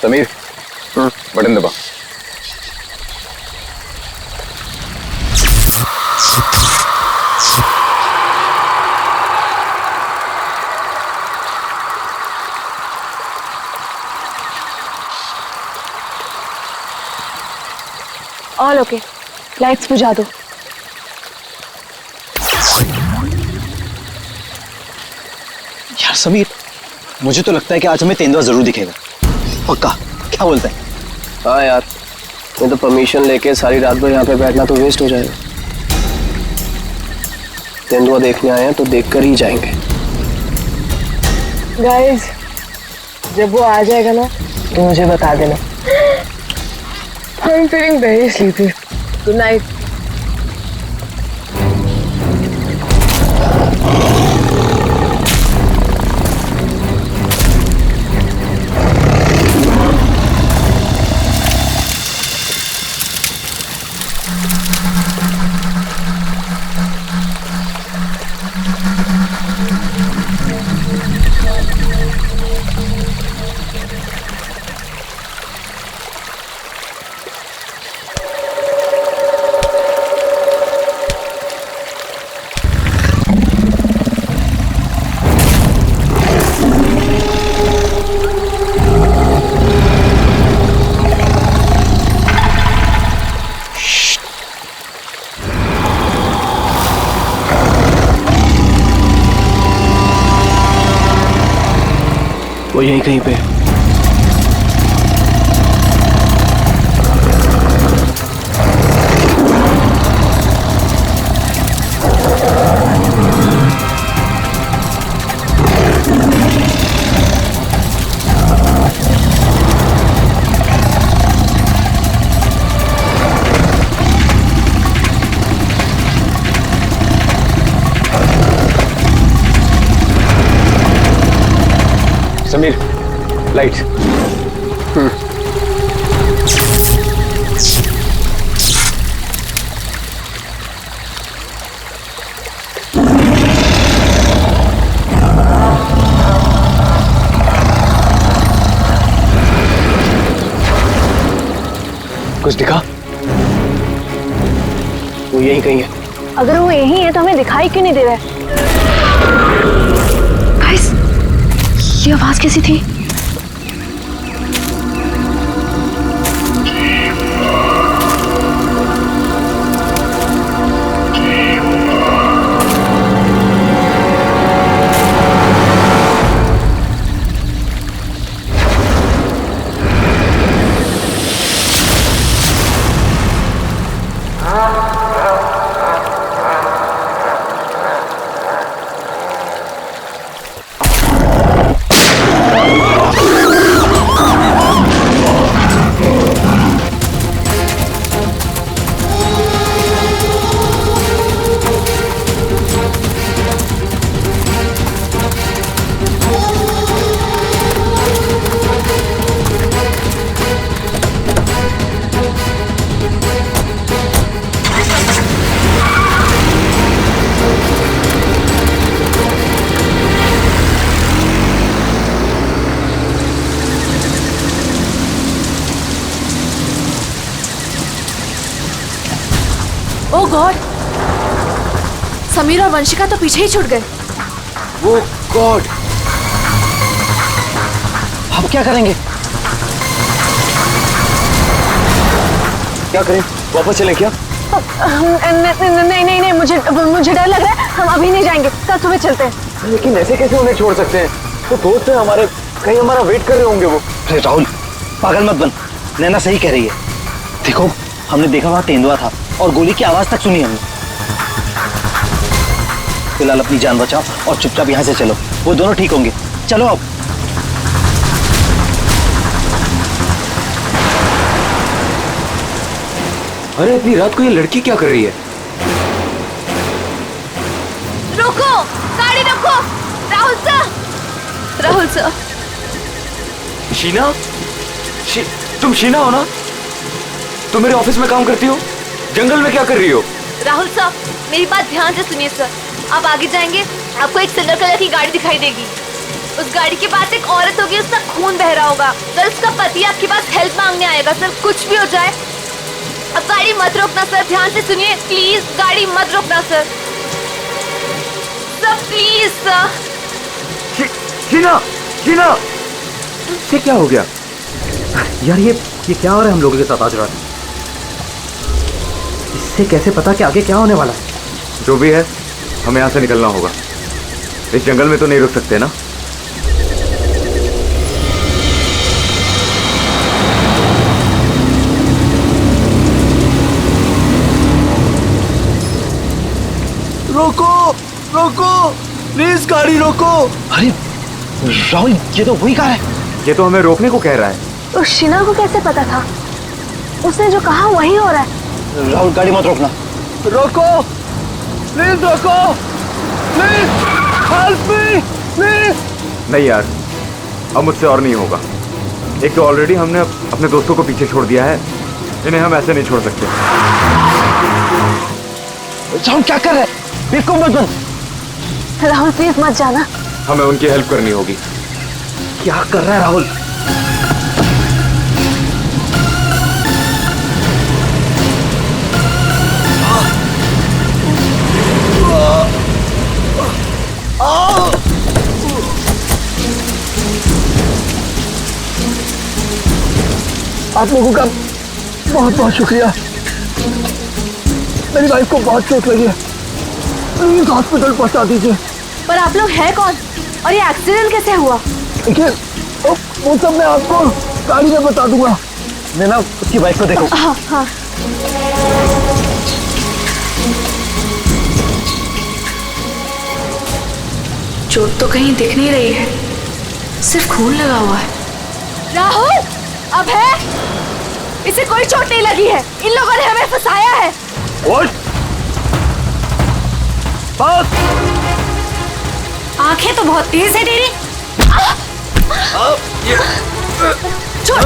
Sameer button दबा। All okay, lights बुझा दो। यार समीर, मुझे तो लगता है कि आज हमें तेंदुआ जरूर दिखेगा। पक्का? क्या बोलता है? हाँ यार, मैं तो परमिशन लेके सारी रात भर यहाँ पे बैठना तो वेस्ट हो जाएगा। तेंदुआ देखने आए हैं तो देखकर ही जाएंगे। गाइस, जब वो आ जाएगा ना तो मुझे बता देना। I'm feeling very sleepy. Good night. वो यहीं कहीं पे है। समीर, लाइट्स। कुछ दिखा? वो यहीं कहीं है। अगर वो यही है तो हमें दिखाई क्यों नहीं दे रहा है? गाइस, ये आवाज कैसी थी? ओह गॉड, समीर और वंशिका तो पीछे ही छूट गए। वो गॉड, अब क्या करेंगे? क्या करें? वापस चलें क्या? नहीं नहीं नहीं, मुझे डर लग रहा है। हम अभी नहीं जाएंगे, कल सुबह चलते हैं। लेकिन ऐसे कैसे उन्हें छोड़ सकते हैं? वो दोस्त है हमारे, कहीं हमारा वेट कर रहे होंगे वो। अरे राहुल, पागल मत बन। नैना सही कह रही है। देखो, हमने देखा वहां तेंदुआ था और गोली की आवाज तक सुनी हमने। फिलहाल अपनी जान बचाओ और चुपचाप यहाँ से चलो, वो दोनों ठीक होंगे। चलो अब। अरे इतनी रात को ये लड़की क्या कर रही है? रुको, गाड़ी रखो। Rahul sir, Rahul sir. शीना? तुम शीना हो ना? तुम मेरे ऑफिस में काम करती हो? जंगल में क्या कर रही हो? राहुल सर, मेरी बात ध्यान से सुनिए सर। आप आगे जाएंगे, आपको एक सिल्वर कलर की गाड़ी दिखाई देगी। उस गाड़ी के पास एक औरत होगी, उसका खून बह रहा होगा। सर उसका पति आपके पास हेल्प मांगने आएगा। सर कुछ भी हो जाए अब गाड़ी मत रोकना सर, ध्यान से सुनिए प्लीज, गाड़ी मत रोकना sir. Sir please sir. Sheena, Sheena, ये क्या हो गया यार? ये क्या हो रहा है हम लोगों के साथ आज रात? इससे कैसे पता कि आगे क्या होने वाला है? जो भी है हमें यहाँ से निकलना होगा। इस जंगल में तो नहीं रुक सकते ना। रोको, रोको, प्लीज गाड़ी रोको। अरे राहुल, ये तो वही कार है। ये तो हमें रोकने को कह रहा है। तो शीना को कैसे पता था? उसने जो कहा वही हो रहा है। राहुल गाड़ी मत रोकना। रोको, प्लीज रोको, प्लीज हेल्प मी, प्लीज। नहीं यार, अब मुझसे और नहीं होगा। एक तो ऑलरेडी हमने अपने दोस्तों को पीछे छोड़ दिया है, इन्हें हम ऐसे नहीं छोड़ सकते। राहुल क्या कर रहे हैं? बिल्कुल मत बन। राहुल प्लीज मत जाना। हमें उनकी हेल्प करनी होगी। क्या कर रहा है राहुल? आप लोगों का बहुत बहुत शुक्रिया। मेरी वाइफ को बहुत चोट लगी है, प्लीज हॉस्पिटल पहुंचा दीजिए। पर आप लोग हैं कौन और ये एक्सीडेंट कैसे हुआ? देखिए वो सब मैं आपको गाड़ी में बता दूंगा। मैं ना उसकी बाइक को देखो। हाँ हाँ। चोट तो कहीं दिख नहीं रही है, सिर्फ खून लगा हुआ है। राहुल, अब है, इसे कोई चोट नहीं लगी है। इन लोगों ने हमें फंसाया है। बस। आंखें तो बहुत तेज है तेरी। छोड़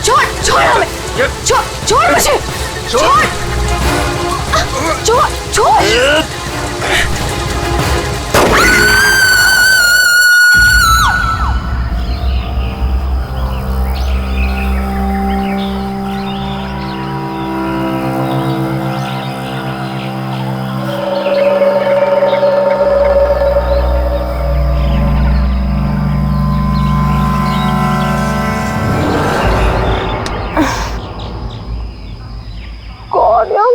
छोड़ छोड़ हमें, छोड़ छोड़ मुझे, छोड़ छोड़ छोड़।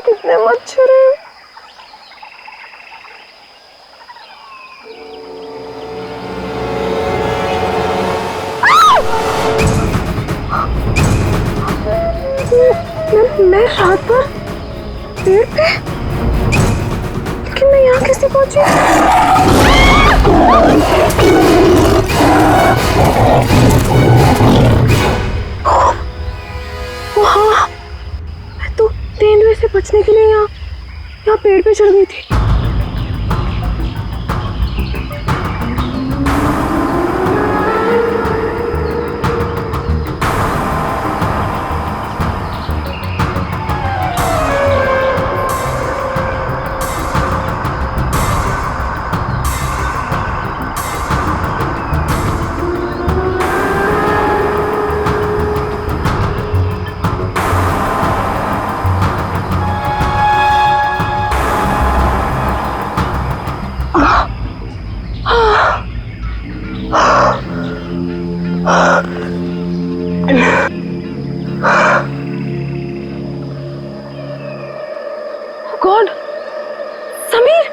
कितने मच्छर हैं। मैं रात पर पेड़ पे, लेकिन मैं यहाँ कैसे पहुंची? वहाँ मैं तो तेंदुए से बचने के लिए यहाँ पेड़ पे चढ़ गई थी। गॉड, समीर,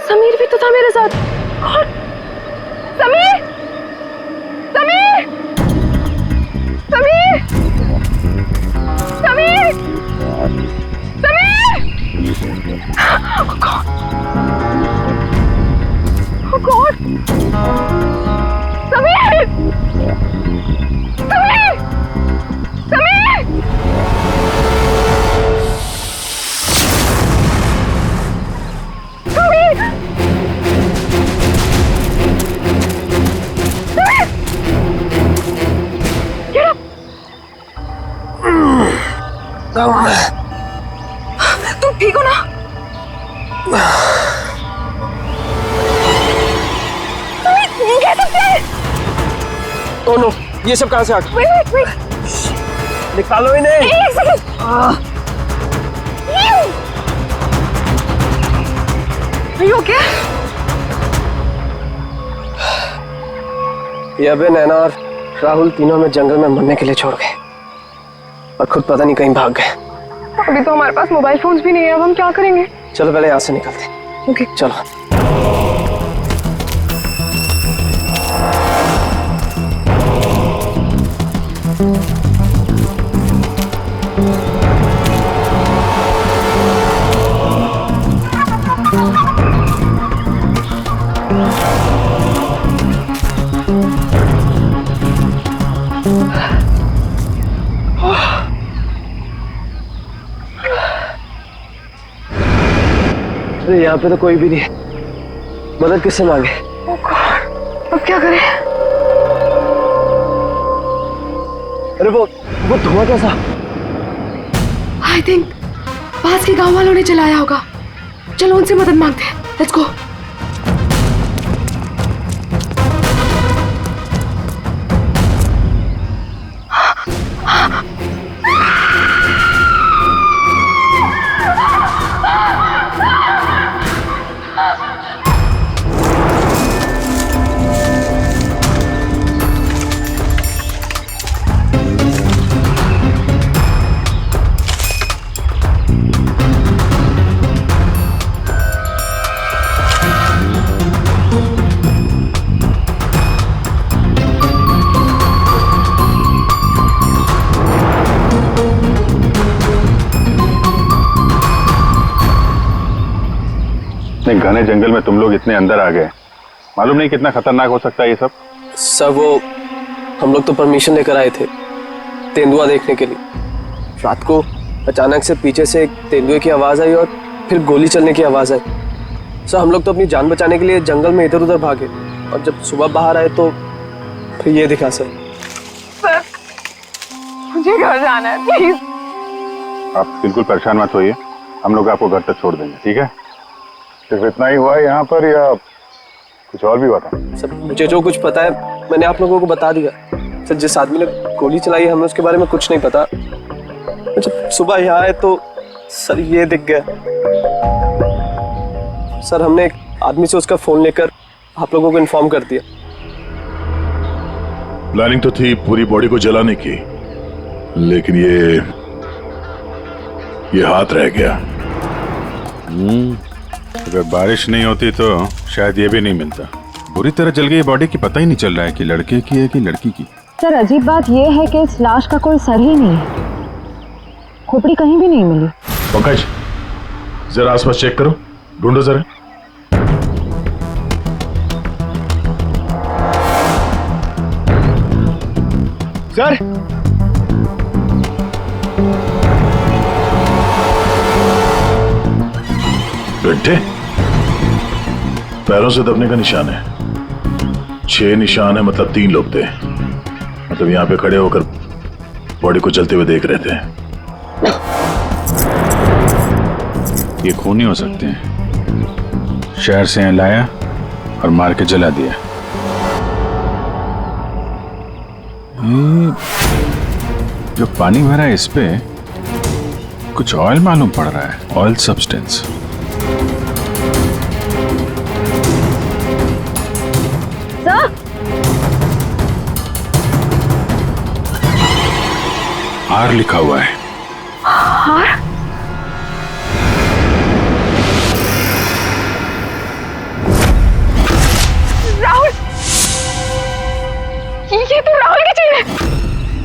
समीर भी तो था मेरे साथ। God, Sameer, Sameer, Sameer, Sameer, Sameer. Oh God, oh God, Sameer, Sameer, Sameer. तुम ठीक हो ना? तुम कह सकते हैं? ओह नो, ये सब कहाँ से आ गया? wait. निकालो इन्हें। एक सेकंड। Are you okay? ये अबे, नैना और राहुल तीनों में जंगल में मरने के लिए छोड़ गए और खुद पता नहीं कहीं भाग गए। अभी तो हमारे पास मोबाइल फोन्स भी नहीं है, अब हम क्या करेंगे? चलो पहले यहाँ से निकलते हैं। ओके चलो। अरे यहाँ पे तो कोई भी नहीं है, मदद किससे मांगे? अब क्या करें? अरे वो धुआं कैसा? आई थिंक पास के गांव वालों ने चलाया होगा। चलो उनसे मदद मांगते हैं। Let's go. घने जंगल में तुम लोग इतने अंदर आ गए, मालूम नहीं कितना खतरनाक हो सकता है ये सब। सर वो हम लोग तो परमिशन लेकर आए थे तेंदुआ देखने के लिए। रात को अचानक से पीछे से एक तेंदुए की आवाज आई और फिर गोली चलने की आवाज आई। सर हम लोग तो अपनी जान बचाने के लिए जंगल में इधर उधर भागे और जब सुबह बाहर आए तो फिर ये दिखा। सर मुझे घर जाना है, प्लीज। आप बिल्कुल परेशान मत होइए, हम लोग आपको घर तक छोड़ देंगे, ठीक है? सिर्फ इतना ही हुआ है यहाँ पर या कुछ और भी हुआ था? सर मुझे जो कुछ पता है मैंने आप लोगों को बता दिया। सर जिस आदमी ने गोली चलाई है हमें उसके बारे में कुछ नहीं पता। जब सुबह यहाँ आए तो सर ये दिख गया। सर हमने एक आदमी से उसका फोन लेकर आप लोगों को इन्फॉर्म कर दिया। प्लानिंग तो थी पूरी बॉडी को जलाने की, लेकिन ये हाथ रह गया। अगर बारिश नहीं होती तो शायद ये भी नहीं मिलता। बुरी तरह जल गई बॉडी की, पता ही नहीं चल रहा है कि लड़के की है कि लड़की की। सर अजीब बात यह है कि इस लाश का कोई सर ही नहीं है, खोपड़ी कहीं भी नहीं मिली। पंकज जरा आसपास चेक करो, ढूंढो जरा। सर गड्ढे, पैरों से दबने का निशान है। 6 निशान है, मतलब 3 लोग थे। मतलब यहाँ पे खड़े होकर बॉडी को जलते हुए देख रहे थे। ये खूनी हो सकते हैं। शहर से यहाँ लाया और मार के जला दिया। जो पानी भरा है इस पे कुछ ऑयल मालूम पड़ रहा है, ऑयल सब्सटेंस। आर लिखा हुआ है। आर? राहुल, ये तो राहुल की चेन है।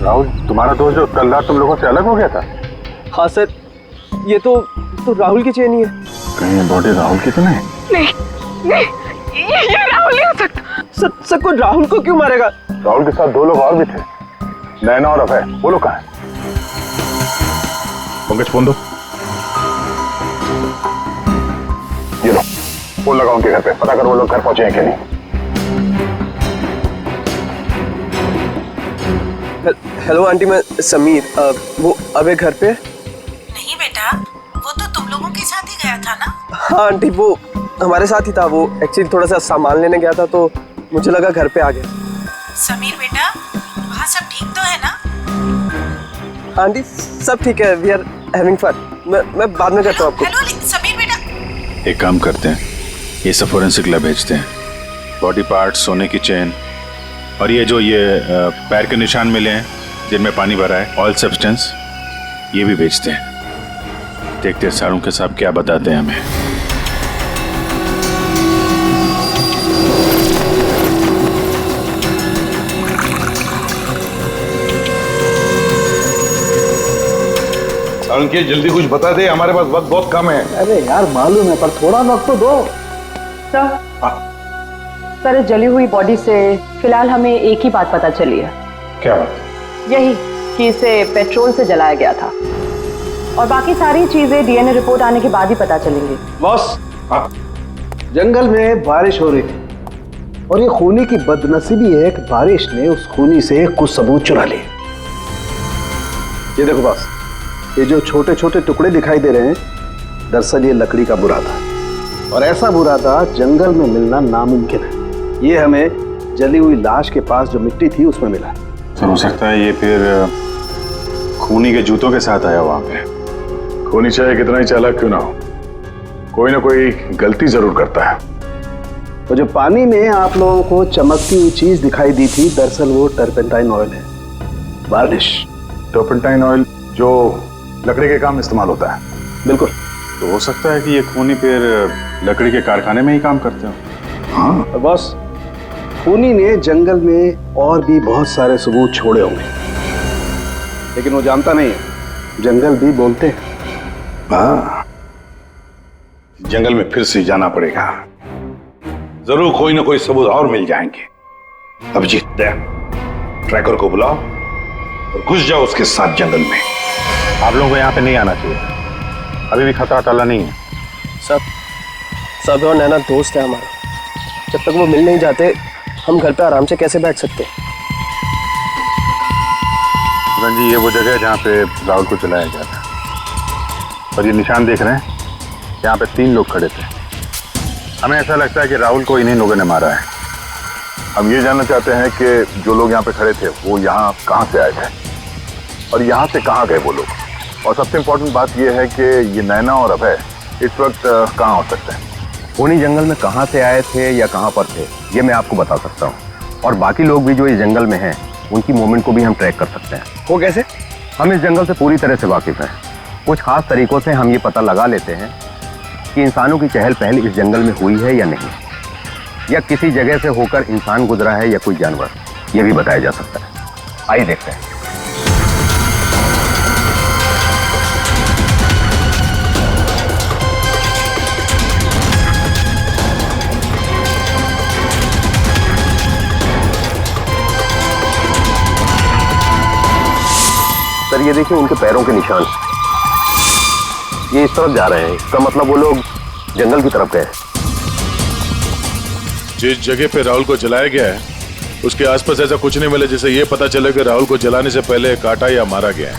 राहुल तुम्हारा दोस्त जो कल रात तुम लोगों से अलग हो गया था? हाँ सर ये तो राहुल की चेन ही है। कहीं बॉडी राहुल की तो नहीं? नहीं, ये राहुल नहीं हो सकता। सर कोई राहुल को क्यों मारेगा? राहुल के साथ 2 लोग और भी थे, नैना और अभय। वो लोग कहाँ हैं? पंकज फोन दो। ये लो, फोन लगाओ उनके घर पे, पता करो वो लोग घर पहुंचे हैं कि नहीं। हेलो आंटी, मैं समीर। वो अबे घर पे? नहीं बेटा, वो तो तुम लोगों के साथ ही गया था ना? हाँ आंटी वो हमारे साथ ही था। वो एक्चुअली थोड़ा सा सामान लेने गया था तो मुझे लगा घर पे आ गया। समीर बेटा, है ना? आंटी सब ठीक है, वी आर हैविंग फन। मैं बाद में करता हूँ आपको। हेलो समीर बेटा। एक काम करते हैं, ये सब फोरेंसिक लैब भेजते हैं। बॉडी पार्ट, सोने की चेन और ये जो पैर के निशान मिले हैं जिनमें पानी भरा है, ऑयल सब्सटेंस, ये भी भेजते हैं। देखते हैं सारुंखे साहब क्या बताते हैं हमें। सारुंखे जल्दी कुछ बता दे, हमारे पास वक्त बहुत कम है। अरे यार मालूम है, पर थोड़ा वक्त तो दो। सर, इस जली हुई बॉडी से फिलहाल हमें एक ही बात पता चली है। क्या बात? यही कि इसे पेट्रोल से जलाया गया था, और बाकी सारी चीजें डीएनए रिपोर्ट आने के बाद ही पता चलेंगी। बॉस, जंगल में बारिश हो रही थी और ये खूनी की बदनसीबी है कि बारिश ने उस खूनी से कुछ सबूत चुरा लिए। ये देखो बॉस, ये जो छोटे छोटे टुकड़े दिखाई दे रहे हैं, दरअसल ये लकड़ी का बुरादा, और ऐसा बुरादा जंगल में मिलना नामुमकिन है। ये हमें जली हुई लाश के पास जो मिट्टी थी उसमें मिला। तो हो सकता है ये फिर खूनी के जूतों के साथ आया वहां पे। खूनी चाहे कितना ही चालाक क्यों ना हो, कोई ना कोई गलती जरूर करता है। तो जो पानी में आप लोगों को चमकती हुई चीज दिखाई दी थी, दरअसल वो टर्पेंटाइन ऑयल है, वार्निश। टर्पेंटाइन ऑयल जो लकड़ी के काम में इस्तेमाल होता है। बिल्कुल। तो हो सकता है कि ये खूनी फिर लकड़ी के कारखाने में ही काम करते हो। हाँ। तो बस खूनी ने जंगल में और भी बहुत सारे सबूत छोड़े होंगे, लेकिन वो जानता नहीं है जंगल भी बोलते हैं। हाँ, जंगल में फिर से जाना पड़ेगा, जरूर कोई ना कोई सबूत और मिल जाएंगे। अभिजीत, ट्रैकर को बुलाओ और घुस जाओ उसके साथ जंगल में। आप लोगों को यहाँ पे नहीं आना चाहिए, अभी भी खतरा टला नहीं है। सब और नैना दोस्त है हमारा, जब तक वो मिल नहीं जाते हम घर पे आराम से कैसे बैठ सकते? जी, ये वो जगह है जहाँ पे राहुल को चलाया गया था, और ये निशान देख रहे हैं, यहाँ पे 3 लोग खड़े थे। हमें ऐसा लगता है कि राहुल को इन्हीं लोगों ने मारा है। हम ये जानना चाहते हैं कि जो लोग यहाँ पे खड़े थे वो यहाँ कहाँ से आए थे और यहाँ से कहाँ गए वो लोग, और सबसे इम्पोर्टेंट बात ये है कि ये नैना और अभय इस वक्त कहाँ हो सकते हैं। खूनी जंगल में कहाँ से आए थे या कहाँ पर थे ये मैं आपको बता सकता हूँ, और बाकी लोग भी जो इस जंगल में हैं उनकी मूवमेंट को भी हम ट्रैक कर सकते हैं। वो कैसे? हम इस जंगल से पूरी तरह से वाकिफ हैं। कुछ खास तरीकों से हम ये पता लगा लेते हैं कि इंसानों की चहल पहल इस जंगल में हुई है या नहीं, या किसी जगह से होकर इंसान गुजरा है या कोई जानवर, ये भी बताया जा सकता है। आइए देखते हैं। सर, ये देखिए उनके पैरों के निशान, ये इस तरफ जा रहे हैं, इसका मतलब वो लोग जंगल की तरफ गए। जिस जगह पे राहुल को जलाया गया है उसके आसपास ऐसा कुछ नहीं मिला जिससे ये पता चले कि राहुल को जलाने से पहले काटा या मारा गया है।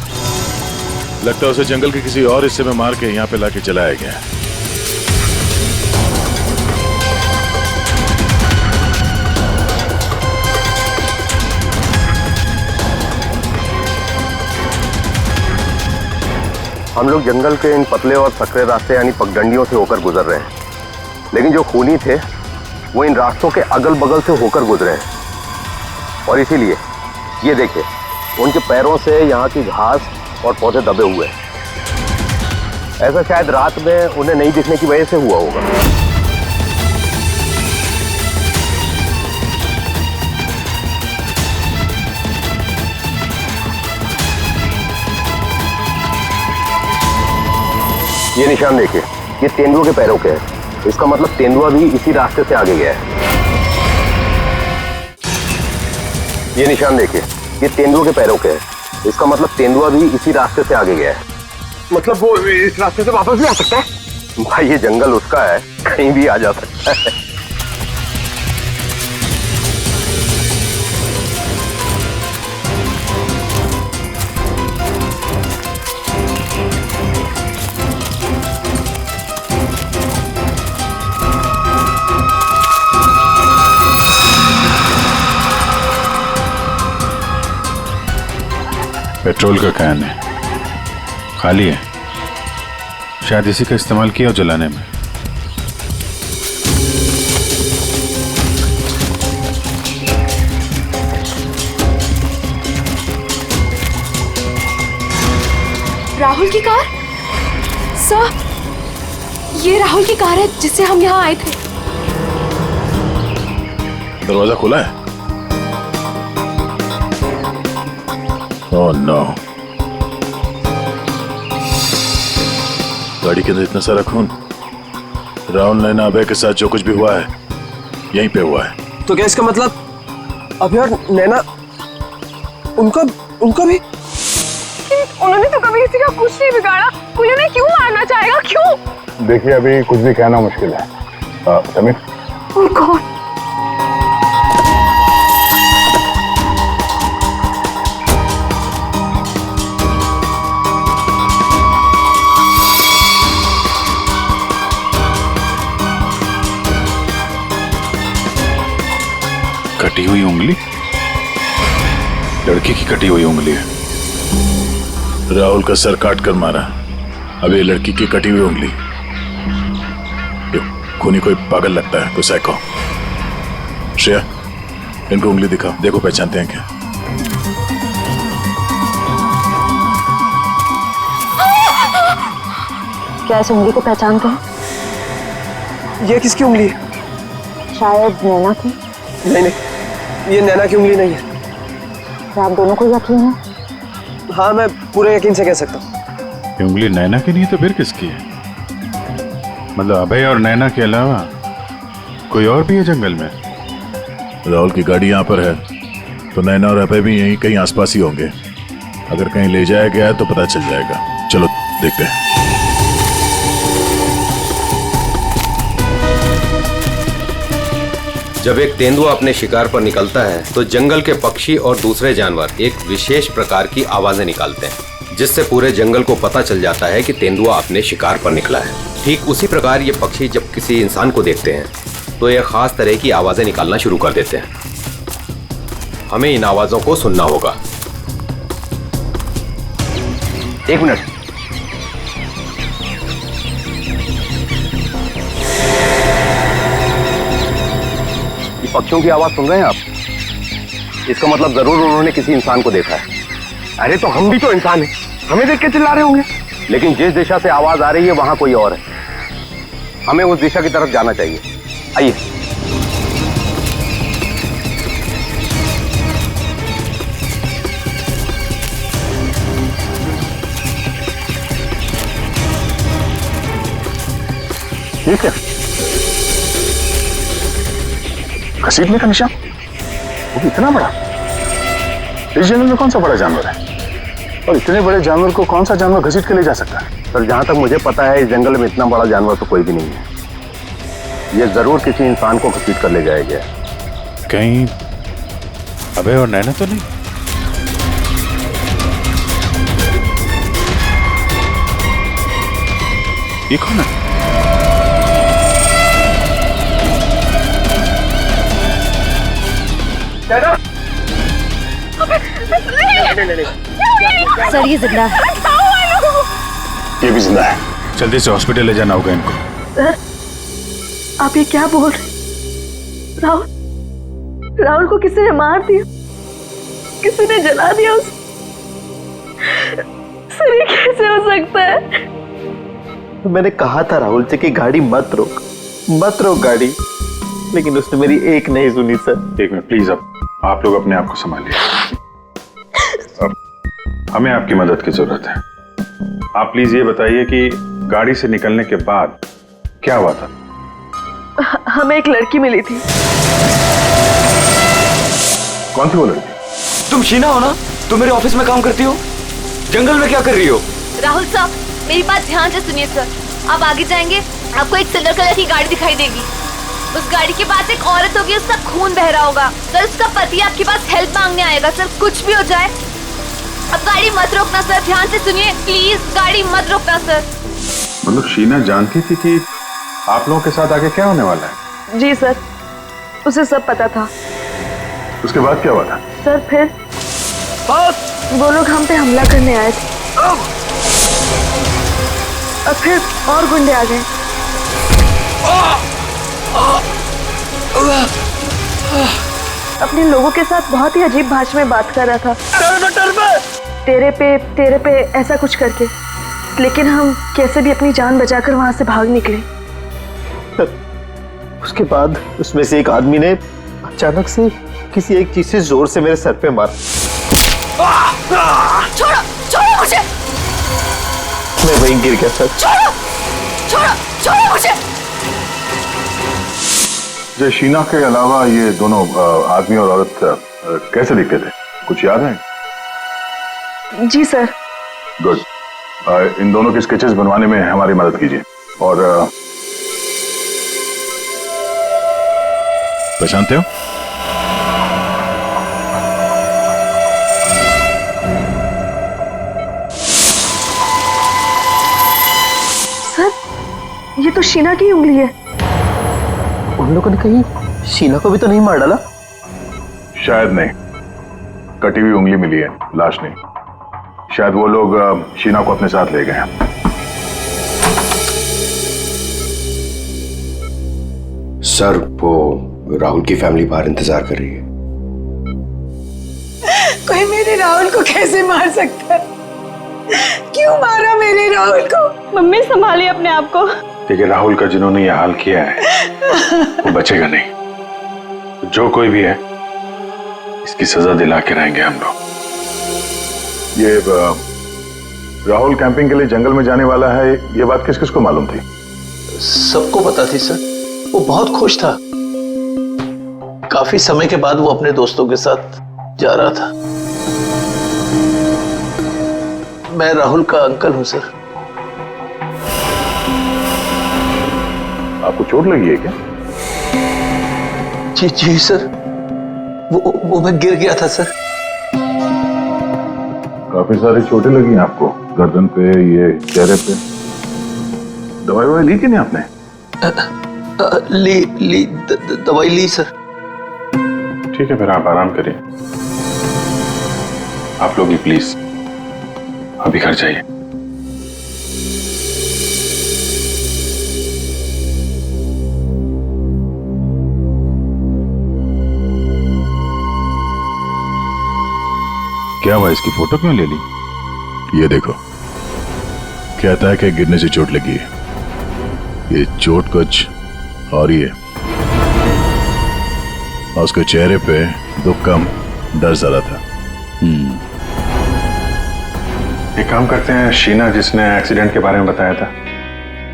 लगता है उसे जंगल के किसी और हिस्से में मार के यहाँ पे लाके जलाया गया है। हम लोग जंगल के इन पतले और सकरे रास्ते यानी पगडंडियों से होकर गुजर रहे हैं, लेकिन जो खूनी थे वो इन रास्तों के अगल बगल से होकर गुजरे हैं, और इसीलिए ये देखिए उनके पैरों से यहाँ की घास और पौधे दबे हुए हैं। ऐसा शायद रात में उन्हें नहीं दिखने की वजह से हुआ होगा। ये निशान देखिए, ये तेंदुआ के पैरों के हैं, इसका मतलब तेंदुआ भी इसी रास्ते से आगे गया है। ये निशान देखिए, ये तेंदुआ के पैरों के हैं, इसका मतलब तेंदुआ भी इसी रास्ते से आगे गया है। मतलब वो इस रास्ते से वापस भी आ सकता है? भाई ये जंगल उसका है, कहीं भी आ जा सकता है। पेट्रोल का कैन है, खाली है। शायद इसी का इस्तेमाल किया हो जलाने में। राहुल की कार? सर, ये राहुल की कार है जिससे हम यहाँ आए थे। दरवाजा खुला है? Oh no. गाड़ी के अंदर इतना सारा खून। राहुल नैना अभय के साथ जो कुछ भी हुआ है यहीं पे हुआ है। तो क्या इसका मतलब अभय और नैना उनका भी? उन्होंने तो कभी किसी का कुछ नहीं बिगाड़ा, कोई उन्हें क्यों मारना चाहेगा, क्यों? देखिए अभी कुछ भी कहना मुश्किल है। समीर, और कौन? कटी हुई उंगली? लड़की की कटी हुई उंगली है। राहुल का सर काट कर मारा, अब ये लड़की की कटी हुई उंगली। ये खूनी कोई पागल लगता है, कोई साइको। श्रेया, इनको उंगली दिखाओ, देखो पहचानते हैं क्या। क्या इस उंगली को पहचानते हैं? ये किसकी उंगली है? शायद नैना की। नहीं, ये नैना की उंगली नहीं है। क्या आप दोनों को यकीन है? हाँ, मैं पूरे यकीन से कह सकता हूँ। ये उंगली नैना की नहीं है तो फिर किसकी है? मतलब अभय और नैना के अलावा कोई और भी है जंगल में? राहुल की गाड़ी यहाँ पर है तो नैना और अभय भी यहीं कहीं आसपास ही होंगे। अगर कहीं ले जाया गया है तो पता चल जाएगा। चलो देखते हैं। जब एक तेंदुआ अपने शिकार पर निकलता है तो जंगल के पक्षी और दूसरे जानवर एक विशेष प्रकार की आवाजें निकालते हैं, जिससे पूरे जंगल को पता चल जाता है कि तेंदुआ अपने शिकार पर निकला है। ठीक उसी प्रकार ये पक्षी जब किसी इंसान को देखते हैं तो ये खास तरह की आवाजें निकालना शुरू कर देते हैं। हमें इन आवाजों को सुनना होगा। एक मिनट, पक्षियों की आवाज सुन रहे हैं आप? इसका मतलब जरूर उन्होंने किसी इंसान को देखा है। अरे तो हम भी तो इंसान हैं, हमें देख के चिल्ला रहे होंगे। लेकिन जिस दिशा से आवाज आ रही है वहां कोई और है। हमें उस दिशा की तरफ जाना चाहिए। आइए। ठीक है, घसीटने का निशान, वो भी इतना बड़ा। इस जंगल में कौन सा बड़ा जानवर है? और इतने बड़े जानवर को कौन सा जानवर घसीट के ले जा सकता है? सर, जहां तक मुझे पता है इस जंगल में इतना बड़ा जानवर तो कोई भी नहीं है। ये जरूर किसी इंसान को घसीट कर ले जाया गया। कहीं अभय और नैना तो नहीं? ये कौन है? सर, ये जिंदा है। ये भी जिंदा है। जल्दी से हॉस्पिटल ले जाना होगा इनको। सर, आप ये क्या बोल रहे? राहुल को किसी ने मार दिया, किसी ने जला दिया उसे। सर, ये कैसे हो सकता है? मैंने कहा था राहुल से कि गाड़ी मत रोक गाड़ी, लेकिन उसने मेरी एक नहीं सुनी सर। एक मिनट प्लीज, अब आप लोग अपने आप को संभालिए। अब हमें आपकी मदद की जरूरत है। आप प्लीज ये बताइए कि गाड़ी से निकलने के बाद क्या हुआ था? हमें एक लड़की मिली थी। कौन थी वो लड़की? तुम शीना हो ना? तुम मेरे ऑफिस में काम करती हो? जंगल में क्या कर रही हो? राहुल साहब, मेरी बात ध्यान से सुनिए सर। आप आगे जाएंगे, आपको एक सिल्वर कलर की गाड़ी दिखाई देगी। उस गाड़ी के पास एक औरत होगी, उसका खून बह रहा होगा। सर, उसका पति आपके पास हेल्प मांगने आएगा। सर, कुछ भी हो जाए अब गाड़ी मत रोकना सर। ध्यान से सुनिए प्लीज, गाड़ी मत रोकना सर। मतलब शीना जानती थी कि आप लोगों के साथ आगे क्या होने वाला है? जी सर, उसे सब पता था। उसके बाद क्या हुआ था? सर, फिर बस वो लोग हम पे हमला करने आए थे और फिर और गुंडे आ गए। अपने लोगों के साथ बहुत ही अजीब भाषा में बात कर रहा था, तेरे पे ऐसा कुछ करके। लेकिन हम कैसे भी अपनी जान बचाकर वहां से भाग निकले। उसके बाद उसमें से एक आदमी ने अचानक से किसी एक चीज से जोर से मेरे सर पे मारा। छोड़ो छोड़ो मुझे, मैं वहीं गिर गया सर। छोड़ो छोड़ो छोड़ो मुझे। जो शीना के अलावा ये दोनों आदमी और औरत कैसे दिखते थे, कुछ याद है? जी सर। गुड। इन दोनों के स्केचेस बनवाने में हमारी मदद कीजिए। और पहचानते हो? सर ये तो शीना की उंगली है। उन लोगों ने कहीं शीना को भी तो नहीं मार डाला? शायद नहीं, कटी हुई उंगली मिली है, लाश नहीं। शायद वो लोग शीना को अपने साथ ले गए हैं। सर वो राहुल की फैमिली बाहर इंतजार कर रही है। कोई मेरे राहुल को कैसे मार सकता है? क्यों मारा मेरे राहुल को? मम्मी संभालिए अपने आप को। देखिए राहुल का जिन्होंने ये हाल किया है वो बचेगा नहीं। जो कोई भी है इसकी सजा दिला के रहेंगे हम लोग। ये राहुल कैंपिंग के लिए जंगल में जाने वाला है, ये बात किस किस को मालूम थी? सबको पता थी सर। वो बहुत खुश था। काफी समय के बाद वो अपने दोस्तों के साथ जा रहा था। मैं राहुल का अंकल हूं सर। आपको चोट लगी है क्या? जी जी सर, वो मैं गिर गया था सर। काफी सारी चोटें लगी हैं आपको, गर्दन पे, ये चेहरे पे। दवाई ली कि नहीं आपने? दवाई ली सर। ठीक है फिर आप आराम करिए। आप लोग भी प्लीज अभी घर जाइए। क्या हुआ, इसकी फोटो क्यों ले ली? ये देखो, कहता है कि गिरने से चोट लगी है। ये चोट कुछ और ही है। और उसके चेहरे पे दुख कम, डर ज्यादा था। एक काम करते हैं, शीना जिसने एक्सीडेंट के बारे में बताया था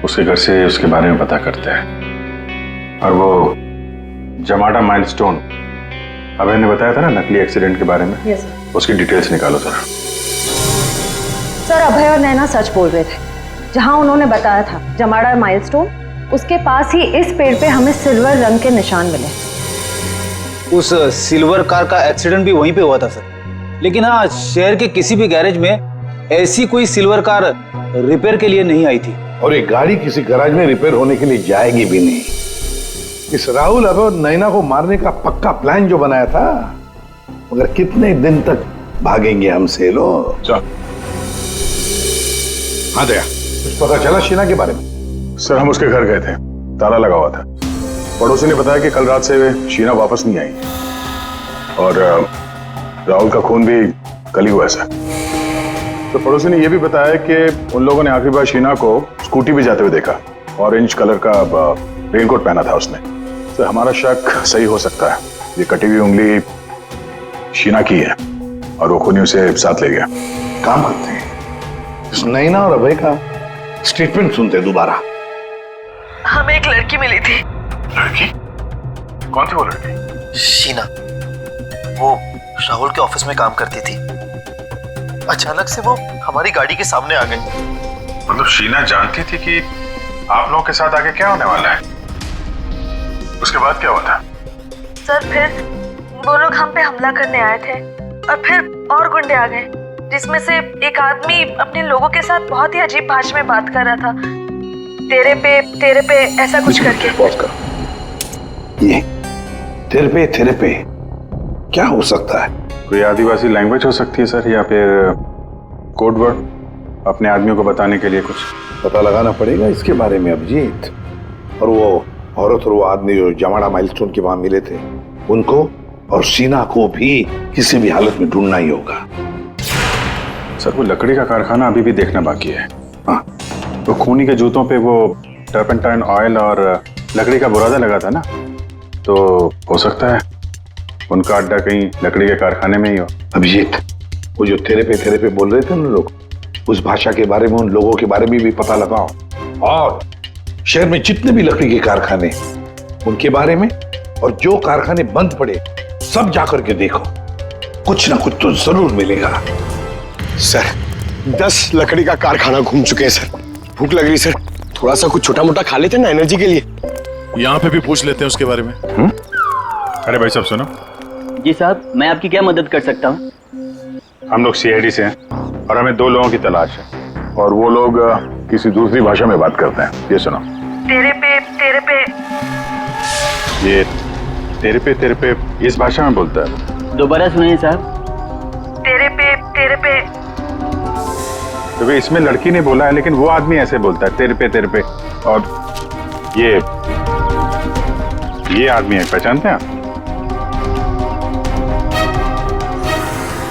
उसके घर से उसके बारे में पता करते हैं। और वो जमाडा माइलस्टोन अभय ने बताया था ना नकली एक्सीडेंट के बारे में, यस उसकी डिटेल्स निकालो जरा। सर अभय और नैना सच बोल रहे थे। जहां उन्होंने बताया था जमाड़ा माइलस्टोन, उसके पास ही इस पेड़ पे हमें सिल्वर रंग के निशान मिले। उस सिल्वर कार का एक्सीडेंट भी वहीं पे हुआ था सर। लेकिन हाँ, शहर के किसी भी गैरेज में ऐसी कोई सिल्वर कार रिपेयर के लिए नहीं आई थी। और एक गाड़ी किसी गैराज में रिपेयर होने के लिए जाएगी भी नहीं। इस राहुल और नैना को मारने का पक्का प्लान जो बनाया था, मगर कितने दिन तक भागेंगे हमसे लोग। हाँ दया, कुछ पता चला शीना के बारे में? सर हम उसके घर गए थे, ताला लगा हुआ था। पड़ोसी ने बताया कि कल रात से शीना वापस नहीं आई और राहुल का खून भी कल ही हुआ सर। तो पड़ोसी ने यह भी बताया कि उन लोगों ने आखिरी बार शीना को स्कूटी पे जाते हुए देखा। ऑरेंज कलर का रेनकोट पहना था उसने। तो हमारा शक सही हो सकता है, ये कटी हुई उंगली शीना की है और वो खूनी उसे साथ ले गया। काम करते हैं, इस नैना और अभय का स्टेटमेंट सुनते हैं दोबारा। हमें एक लड़की मिली थी। लड़की? कौन थी वो लड़की? शीना, वो राहुल के ऑफिस में काम करती थी। अचानक से वो हमारी गाड़ी के सामने आ गई। मतलब शीना जानती थी कि आप लोगों के साथ आगे क्या होने वाला है? उसके बाद क्या हुआ था? सर फिर वो लोग हम पे हमला करने आए थे और फिर और गुंडे आ गए, जिसमें से एक आदमी अपने लोगों के साथ बहुत ही अजीब भाषा में बात कर रहा था, तेरे पे ऐसा कुछ करके। पॉज कर। ये तेरे पे क्या हो सकता है? कोई आदिवासी लैंग्वेज हो सकती है सर, या फिर कोड वर्ड अपने आदमियों को बताने के लिए कुछ? पता लगाना पड़ेगा इसके बारे में अभिजीत। और वो औरत और वो आदमी जो जमाड़ा माइलस्टोन के वहां मिले थे, उनको और शीना को भी किसी भी हालत में ढूंढना ही होगा। सर वो लकड़ी का कारखाना अभी भी देखना बाकी है। हाँ, तो खूनी के जूतों पे वो टर्पेंटाइन ऑयल और लकड़ी का बुरादा लगा था ना, तो हो सकता है उनका अड्डा कहीं लकड़ी के कारखाने में ही हो। अभिजीत, वो जो तेरे पे बोल रहे थे ना लोग, उस भाषा के बारे में, उन लोगों के बारे में भी पता लगाओ। और शहर में जितने भी लकड़ी के कारखाने, उनके बारे में, और जो कारखाने बंद पड़े सब जाकर के देखो, कुछ ना कुछ तो जरूर मिलेगा। सर 10 लकड़ी का कारखाना घूम चुके हैं सर। भूख लग रही सर, थोड़ा सा कुछ छोटा मोटा खा लेते ना एनर्जी के लिए। यहाँ पे भी पूछ लेते हैं उसके बारे में। अरे भाई साहब सुनो। जी साहब, मैं आपकी क्या मदद कर सकता हूँ? हम लोग सीआईडी से हैं और हमें 2 लोगों की तलाश है। और वो लोग किसी दूसरी भाषा में बात करते हैं। ये सुनो। तेरे पे ये तेरे पे इस भाषा में बोलता है। दोबारा सुनिए साहब। तेरे पे तो वे इसमें लड़की ने बोला है, लेकिन वो आदमी ऐसे बोलता है तेरे पे। और ये आदमी है, पहचानते हैं आप?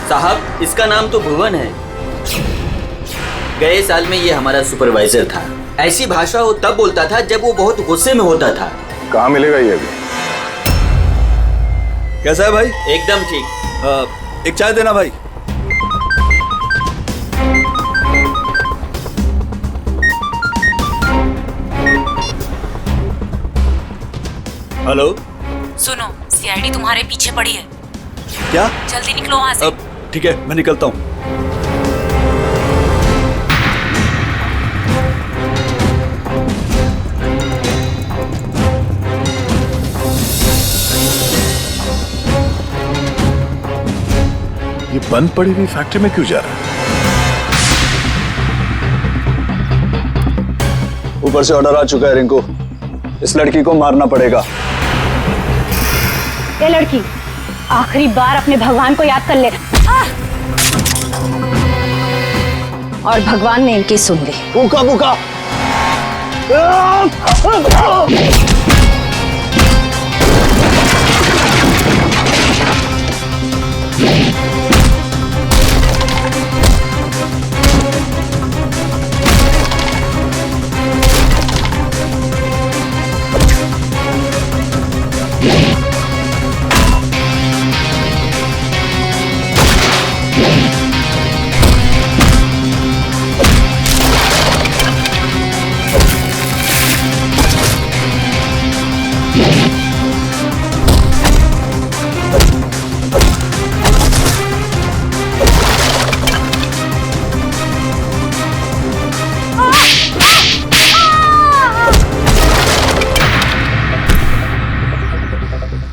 साहब इसका नाम तो भुवन है। गए साल में ये हमारा सुपरवाइजर था। ऐसी भाषा वो तब बोलता था जब वो बहुत गुस्से में होता था। कहाँ मिलेगा ये अभी? कैसा है भाई? एकदम ठीक। एक चाय देना भाई। हेलो, सुनो, सीआईडी तुम्हारे पीछे पड़ी है। क्या? जल्दी निकलो वहाँ से। ठीक है, मैं निकलता हूँ। ये बंद पड़ी हुई फैक्ट्री में क्यों जा रहा है? ऊपर से ऑर्डर आ चुका है रिंकू, इस लड़की को मारना पड़ेगा। ये लड़की आखिरी बार अपने भगवान को याद कर ले। और भगवान ने इनकी सुन ली। भूखा भूखा।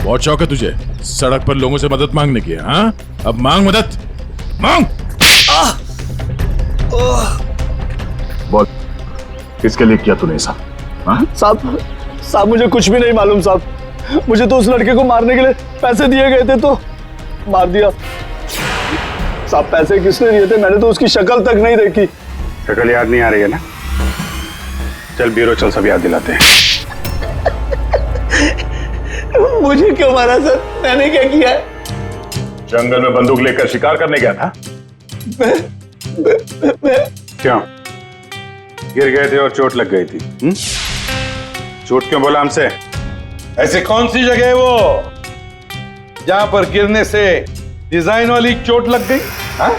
बहुत शौक है तुझे सड़क पर लोगों से मदद मांगने की, हाँ? अब मांग मदद, मांग। बोल, किसके लिए किया तूने ऐसा? साहब मुझे कुछ भी नहीं मालूम साहब। मुझे तो उस लड़के को मारने के लिए पैसे दिए गए थे तो मार दिया। साहब पैसे किसने दिए थे? मैंने तो उसकी शक्ल तक नहीं देखी। शक्ल याद नहीं आ रही है ना? चल ब्यूरो चल, सब याद दिलाते हैं। मुझे क्यों मारा सर? मैंने क्या किया है? जंगल में बंदूक लेकर शिकार करने गया था। क्यों? गिर गए थे और चोट लग गई थी। झूठ क्यों बोला हमसे? ऐसे कौन सी जगह है वो जहां पर गिरने से डिजाइन वाली चोट लग गई? हाँ?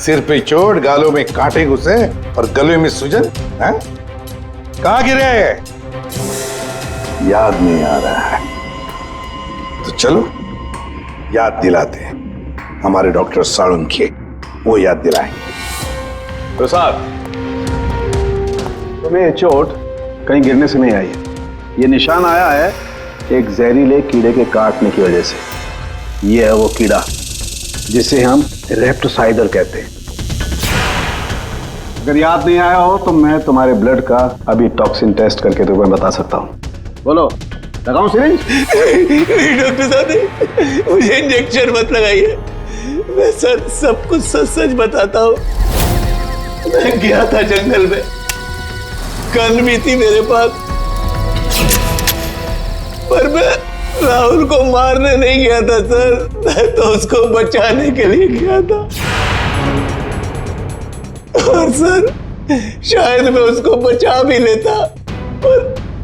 सिर पे चोट, गालों में कांटे घुसे और गले में सूजन। हाँ? कहां गिरे? याद नहीं आ रहा है तो चलो याद दिलाते हैं। हमारे डॉक्टर साळुंखे वो याद दिलाएंगे। तो साहब, तुम्हें ये चोट कहीं गिरने से नहीं आई है। ये निशान आया है एक जहरीले कीड़े के काटने की वजह से। ये है वो कीड़ा जिसे हम रेप्टोसाइडर कहते हैं। अगर याद नहीं आया हो तो मैं तुम्हारे ब्लड का अभी टॉक्सिन टेस्ट करके तुम्हें बता सकता हूँ। बोलो, लगाऊं सिरिंज? डॉक्टर साहब मुझे इंजेक्शन मत लगाइए। मैं सर सब कुछ सच सच बताता हूँ। मैं गया था जंगल में, गन भी थी मेरे पास, पर मैं राहुल को मारने नहीं गया था सर, मैं तो उसको बचाने के लिए गया था। और सर शायद मैं उसको बचा भी लेता, और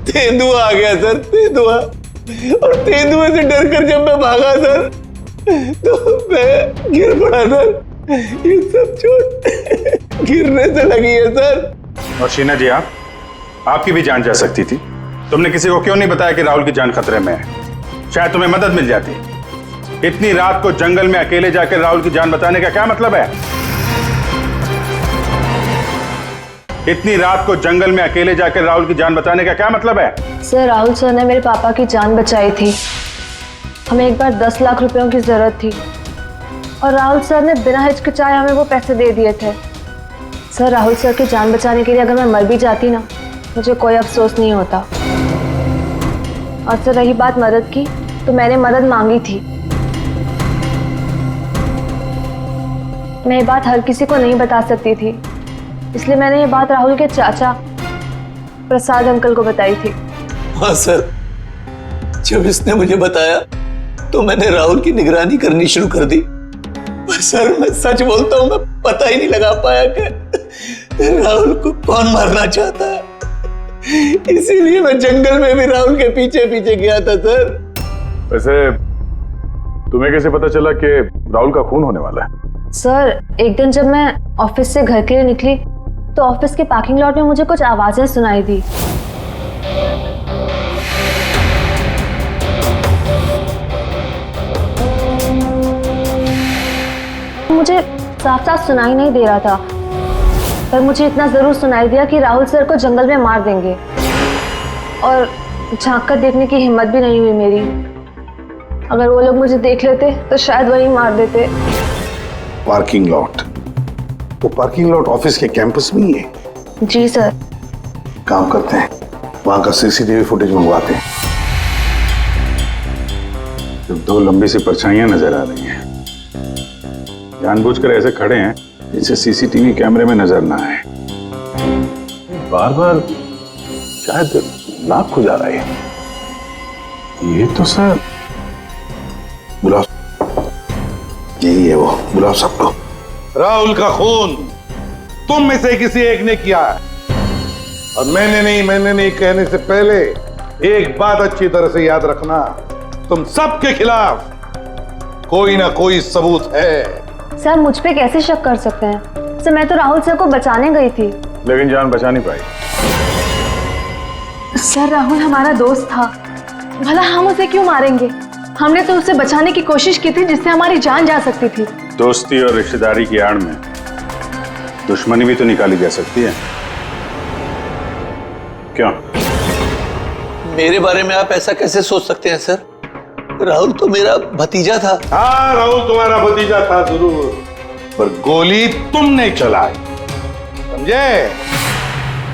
तेंदुआ आ गया सर, तेंदुआ। और तेंदुए से डरकर जब मैं भागा सर, तो मैं गिर पड़ा सर। ये सब चोट गिरने से लगी है सर। और शीना जी, आपकी भी जान जा सकती थी। तुमने किसी को क्यों नहीं बताया कि राहुल की जान खतरे में है? शायद तुम्हें मदद मिल जाती। इतनी रात को जंगल में अकेले जाकर राहुल की जान बचाने का क्या मतलब है? इतनी रात को जंगल में अकेले जाकर राहुल की जान बचाने का क्या मतलब है? सर, राहुल सर ने मेरे पापा की जान बचाई थी। हमें एक बार 10 लाख रुपयों की जरूरत थी और राहुल सर ने बिना हिचकिचाए हमें वो पैसे दे दिए थे। सर, राहुल सर की जान बचाने के लिए अगर मैं मर भी जाती ना, मुझे कोई अफसोस नहीं होता। और सर, रही बात मदद की, तो मैंने मदद मांगी थी। मैं ये बात हर किसी को नहीं बता सकती थी, इसलिए मैंने ये बात राहुल के चाचा प्रसाद अंकल को बताई थी। हाँ सर, जब इसने मुझे बताया तो मैंने राहुल की निगरानी करनी शुरू कर दी। पर सर, मैं सच बोलता हूँ, मैं पता ही नहीं लगा पाया कि राहुल को कौन मारना चाहता है। इसीलिए मैं जंगल में भी राहुल के पीछे पीछे गया था सर। वैसे तुम्हें कैसे पता चला कि राहुल का खून होने वाला है? सर, एक दिन जब मैं ऑफिस से घर के लिए निकली तो ऑफिस के पार्किंग लॉट में मुझे कुछ आवाजें सुनाई दी। मुझे साफ साफ सुनाई नहीं दे रहा था, पर मुझे इतना जरूर सुनाई दिया कि राहुल सर को जंगल में मार देंगे। और झांक कर देखने की हिम्मत भी नहीं हुई मेरी। अगर वो लोग मुझे देख लेते तो शायद वही मार देते। Parking lot? वो पार्किंग लॉट ऑफिस के कैंपस में ही है? जी सर। काम करते हैं, वहां का सीसीटीवी फुटेज मंगवाते हैं। जब 2 लंबी सी परछाइयां नजर आ रही हैं, जानबूझकर ऐसे खड़े हैं जिसे सीसीटीवी कैमरे में नजर ना आए। बार बार शायद नाक खुजा रहा है। ये तो सर, बुलाओ, यही है वो, बुलाओ सबको। राहुल का खून तुम में से किसी एक ने किया है, और मैंने नहीं कहने से पहले एक बात अच्छी तरह से याद रखना, तुम सबके खिलाफ कोई ना कोई सबूत है। सर, मुझ पे कैसे शक कर सकते हैं? सर, मैं तो राहुल सर को बचाने गई थी। लेकिन जान बचा नहीं पाई। सर, राहुल हमारा दोस्त था, भला हम उसे क्यों मारेंगे? हमने तो उसे बचाने की कोशिश की थी जिससे हमारी जान जा सकती थी। दोस्ती और रिश्तेदारी की आड़ में दुश्मनी भी तो निकाली जा सकती है, क्यों? मेरे बारे में आप ऐसा कैसे सोच सकते हैं सर? राहुल तो मेरा भतीजा था। हाँ, राहुल तुम्हारा भतीजा था जरूर, पर गोली तुमने चलाई, समझे?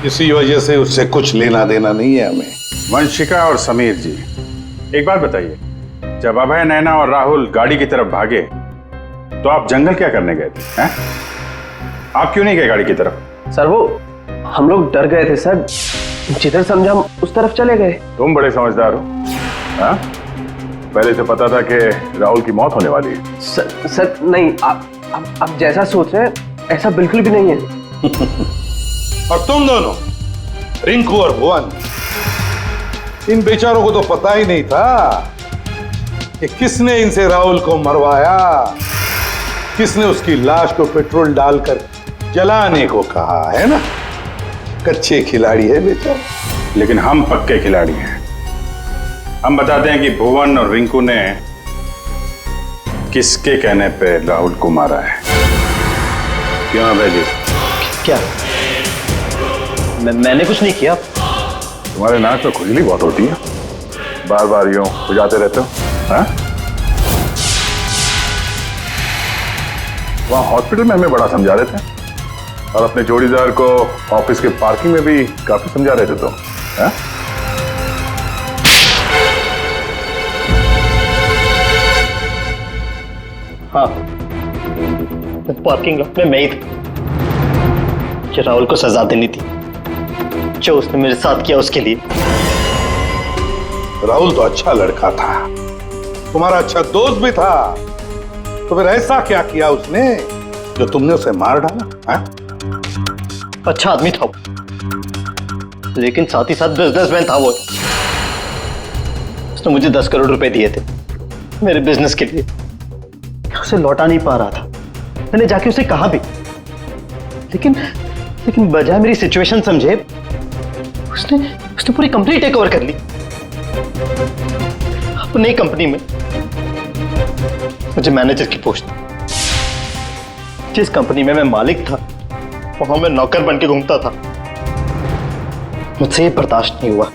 इसी वजह से उससे कुछ लेना देना नहीं है हमें। वंशिका और समीर जी, एक बात बताइए, जब अभय, नैना और राहुल गाड़ी की तरफ भागे तो आप जंगल क्या करने गए थे? हैं? आप क्यों नहीं गए गाड़ी की तरफ? सर, वो हम लोग डर गए थे सर, जिधर समझा हम उस तरफ चले गए। तुम बड़े समझदार हो। हाँ? पहले से पता था कि राहुल की मौत होने वाली है। सर नहीं, आप जैसा सोच रहे हैं ऐसा बिल्कुल भी नहीं है। और तुम दोनों, रिंकू और भुवन, इन बेचारों को तो पता ही नहीं था कि किसने इनसे राहुल को मरवाया, किसने उसकी लाश को पेट्रोल डालकर जलाने को कहा, है ना? कच्चे खिलाड़ी है बेचारा। लेकिन हम पक्के खिलाड़ी हैं। हम बताते हैं कि भुवन और रिंकू ने किसके कहने पे राहुल को मारा है। क्यों अभय जी? क्या? मैंने कुछ नहीं किया। तुम्हारे नाक में खुजली बहुत होती है, बार बार यूं खुजाते रहते हो। हाँ? वहां हॉस्पिटल में हमें बड़ा समझा रहे थे, और अपने जोड़ीदार को ऑफिस के पार्किंग में भी काफी समझा रहे थे तुम। हाँ? हाँ, पार्किंग लॉट में मैं ही था कि राहुल को सजा देनी थी जो उसने मेरे साथ किया उसके लिए। राहुल तो अच्छा लड़का था, तुम्हारा अच्छा दोस्त भी था, तो फिर ऐसा क्या किया उसने जो तुमने उसे मार डाला? है? अच्छा आदमी था वो, लेकिन साथ ही साथ बिजनेसमैन था वो। उसने मुझे 10 करोड़ रुपए दिए थे मेरे बिजनेस के लिए, उसे लौटा नहीं पा रहा था। मैंने जाके उसे कहा भी, लेकिन बजाय मेरी सिचुएशन समझे उसने पूरी कंपनी टेक ओवर कर ली। अब नई कंपनी में मुझे मैनेजर की पोस्ट, जिस कंपनी में मैं मालिक था वहां मैं नौकर बन के घूमता था। मुझसे ये बर्दाश्त नहीं हुआ,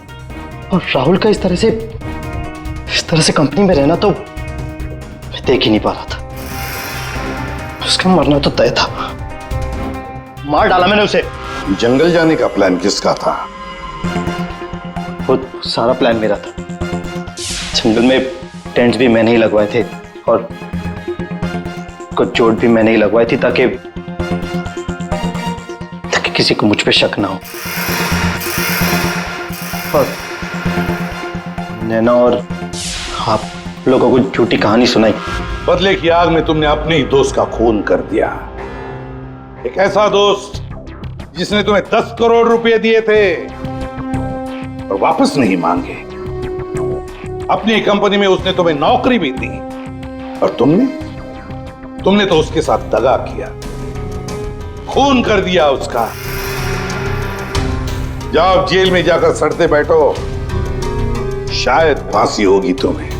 और राहुल का इस तरह से कंपनी में रहना तो मैं देख ही नहीं पा रहा था। उसका मरना तो तय था, मार डाला मैंने उसे। जंगल जाने का प्लान किसका था? वो सारा प्लान मेरा था। जंगल में टेंट्स भी मैंने ही लगवाए थे और कुछ चोट भी मैंने ही लगवाई थी ताकि किसी को मुझ पे शक ना हो। और नैना और आप लोगों को झूठी कहानी सुनाई। बदले की आग में तुमने अपने ही दोस्त का खून कर दिया। एक ऐसा दोस्त जिसने तुम्हें 10 करोड़ रुपए दिए थे और वापस नहीं मांगे। अपनी कंपनी में उसने तुम्हें नौकरी भी दी और तुमने तो उसके साथ दगा किया, खून कर दिया उसका। जाओ जेल में जाकर सड़ते बैठो, शायद फांसी होगी तुम्हें।